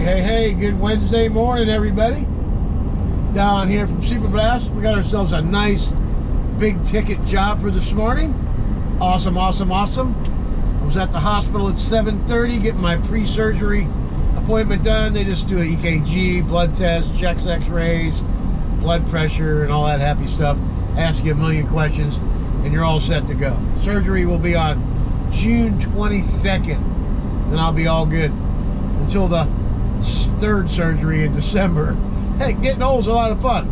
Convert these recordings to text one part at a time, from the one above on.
Hey, good Wednesday morning, everybody. Don here from Super Blast. We got ourselves a nice big ticket job for this morning. Awesome. I was at the hospital at 7:30 getting my pre-surgery appointment done. They just do an EKG, blood test, checks x-rays, blood pressure, and all that happy stuff. Ask you a million questions, and you're all set to go. Surgery will be on June 22nd, and I'll be all good until the third surgery in December. Hey, getting old is a lot of fun,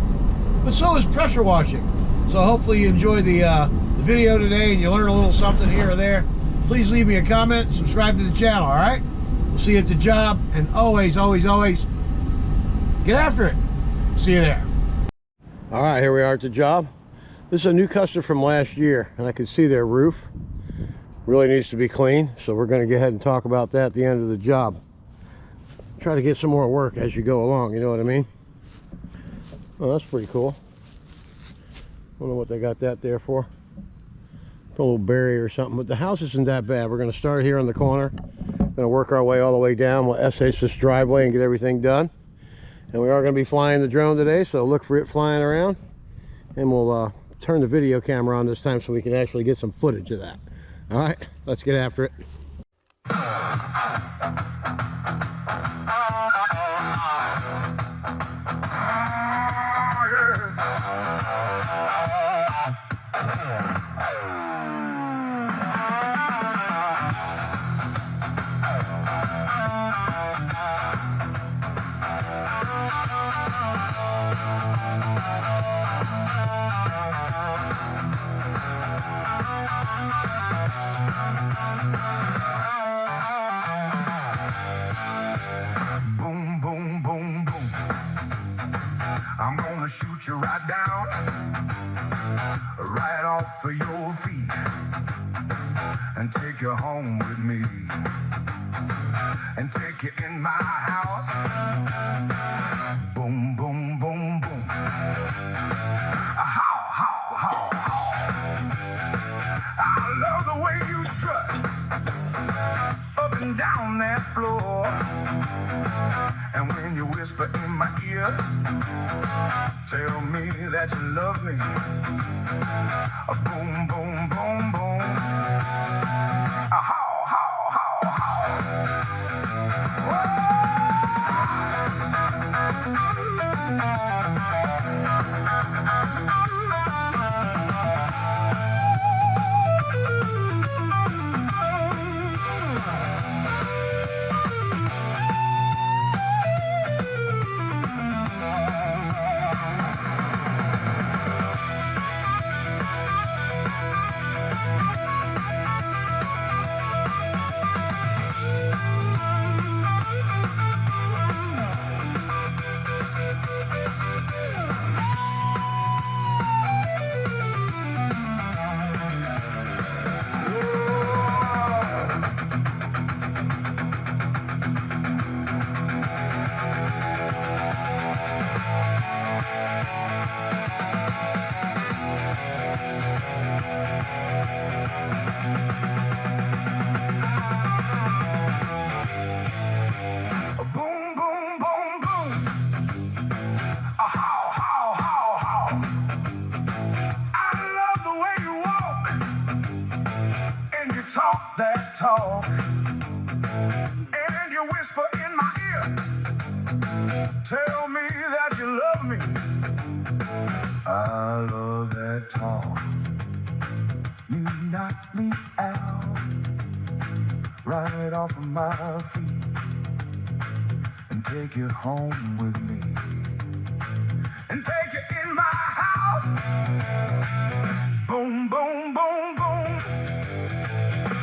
but so is pressure washing. So hopefully you enjoy the video today and you learn a little something here or there. Please leave me a comment, subscribe to the channel, all right? We'll see you at the job, and always get after it. See you there. All right, here we are at the job. This is a new customer from last year, and I can see their roof really needs to be clean, so we're going to go ahead and talk about that at the end of the job. Try to get some more work as you go along, you know what I mean? Oh, that's pretty cool. I don't know what they got that there for. A little barrier or something, but the house isn't that bad. We're going to start here on the corner. Going to work our way all the way down. We'll SH this driveway and get everything done. And we are going to be flying the drone today, so look for it flying around. And we'll turn the video camera on this time so we can actually get some footage of that. All right, let's get after it. I'm gonna shoot you right down, right off of your feet, and take you home with me, and take you in my house. Boom, boom, boom, boom. How, how, how, how. I love the way you strut up and down that floor, and when you whisper in my ear, tell me that you love me. A boom, boom, boom, boom. A how, how, how, how. That talk, and you whisper in my ear, tell me that you love me. I love that talk. You knock me out, right off of my feet, and take you home with me, and take you in my house. Boom, boom, boom, boom.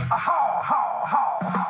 A how, how, how, how.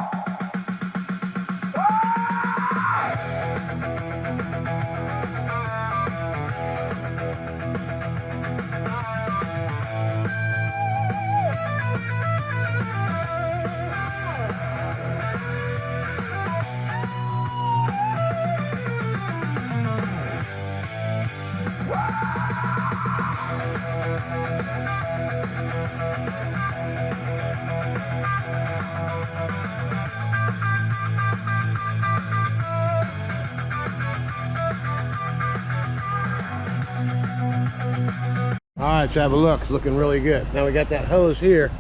right, let's have a look. It's looking really good. Now we got that hose here,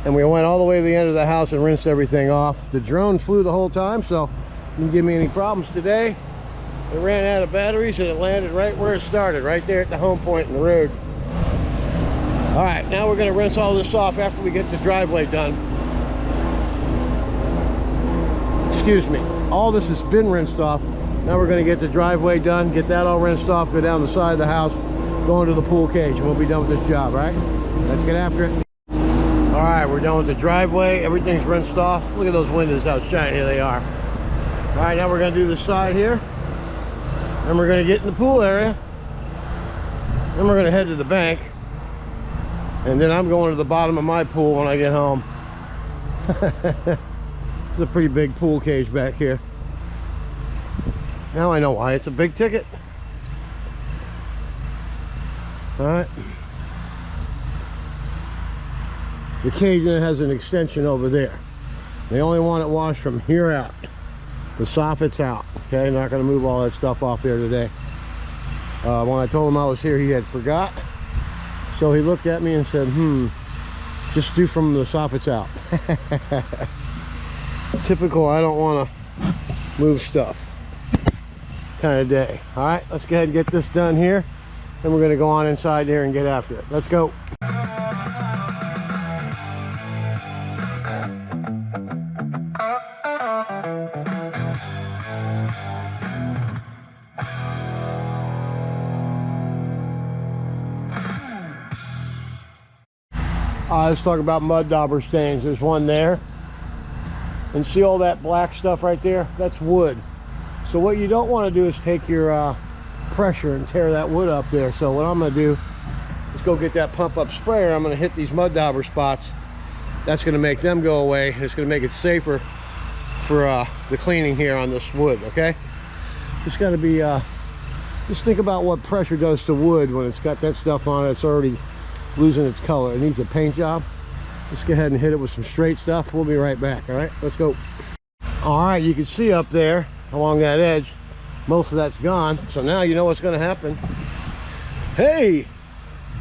and we went all the way to the end of the house and rinsed everything off. The drone flew the whole time, so it didn't give me any problems today. It ran out of batteries and it landed right where it started, right there at the home point in the road. All right, now we're going to rinse all this off after we get the driveway done. Excuse me. All this has been rinsed off. Now we're going to get the driveway done, get that all rinsed off, go down the side of the house, go into the pool cage, and we'll be done with this job, right? Let's get after it. All right, we're done with the driveway. Everything's rinsed off. Look at those windows, how shiny they are. All right, now we're going to do this side here. Then we're going to get in the pool area. Then we're going to head to the bank. And then I'm going to the bottom of my pool when I get home. It's a pretty big pool cage back here. Now I know why it's a big ticket. All right. The cage then has an extension over there. They only want it washed from here out. The soffit's out. Okay, not going to move all that stuff off there today. When I told him I was here, he had forgot. So he looked at me and said, just do from the soffits out. Typical, I don't want to move stuff kind of day. All right, let's go ahead and get this done here. Then we're going to go on inside there and get after it. Let's go. Let's talk about mud dauber stains. There's one there. And see all that black stuff right there? That's wood. So what you don't want to do is take your pressure and tear that wood up there. So what I'm going to do is go get that pump up sprayer. I'm going to hit these mud dauber spots. That's going to make them go away. It's going to make it safer for the cleaning here on this wood, okay? Just got to be, just think about what pressure does to wood when it's got that stuff on it. It's already losing its color. It needs a paint job. Let's go ahead and hit it with some straight stuff. We'll be right back. All right, let's go. All right, you can see up there along that edge, most of that's gone. So now you know what's going to happen. Hey,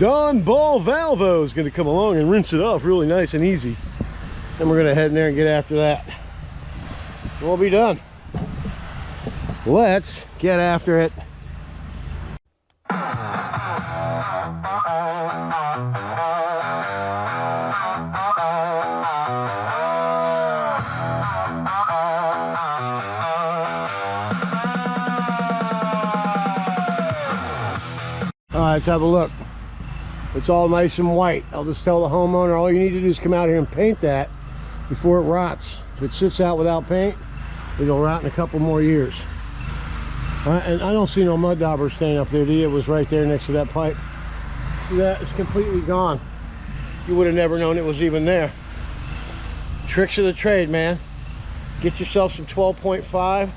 Don Ball Valvo is going to come along and rinse it off really nice and easy. Then we're going to head in there and get after that. We'll be done. Let's get after it. Let's have a look. It's all nice and white. I'll just tell the homeowner all you need to do is come out here and paint that before it rots. If it sits out without paint, it'll rot in a couple more years. And I don't see no mud dauber stain up there, do you? It was right there next to that pipe. See that? It's completely gone. You would have never known it was even there. Tricks of the trade, man. Get yourself some 12.5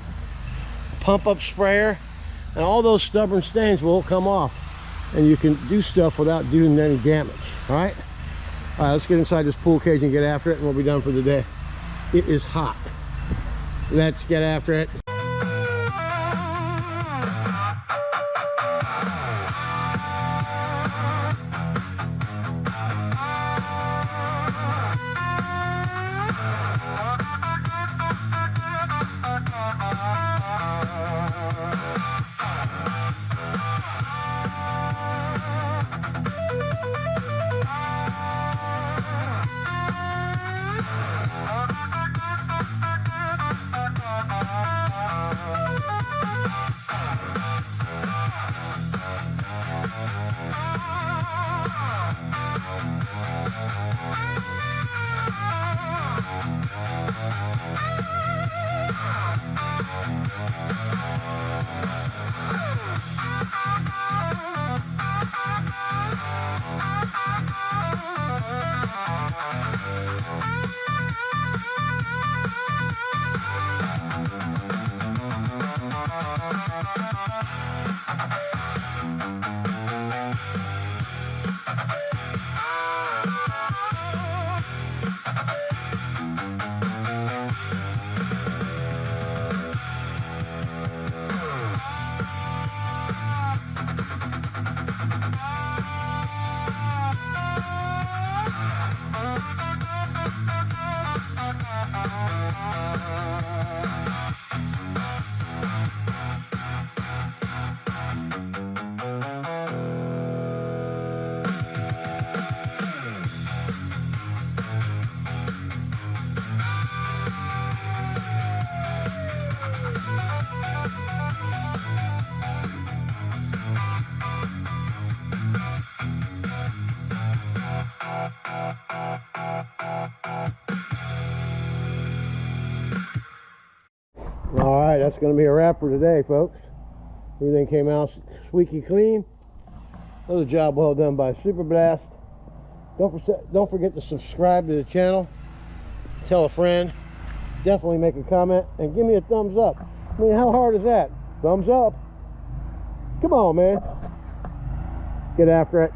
pump up sprayer and all those stubborn stains will come off. And you can do stuff without doing any damage. All right, let's get inside this pool cage and get after it, and we'll be done for the day. It is hot. Let's get after it. right, that's going to be a wrap for today, folks. Everything came out squeaky clean. Another job well done by Super Blast. Don't forget to subscribe to the channel. Tell a friend. Definitely make a comment and give me a thumbs up. I mean, how hard is that? Thumbs up. Come on, man. Get after it.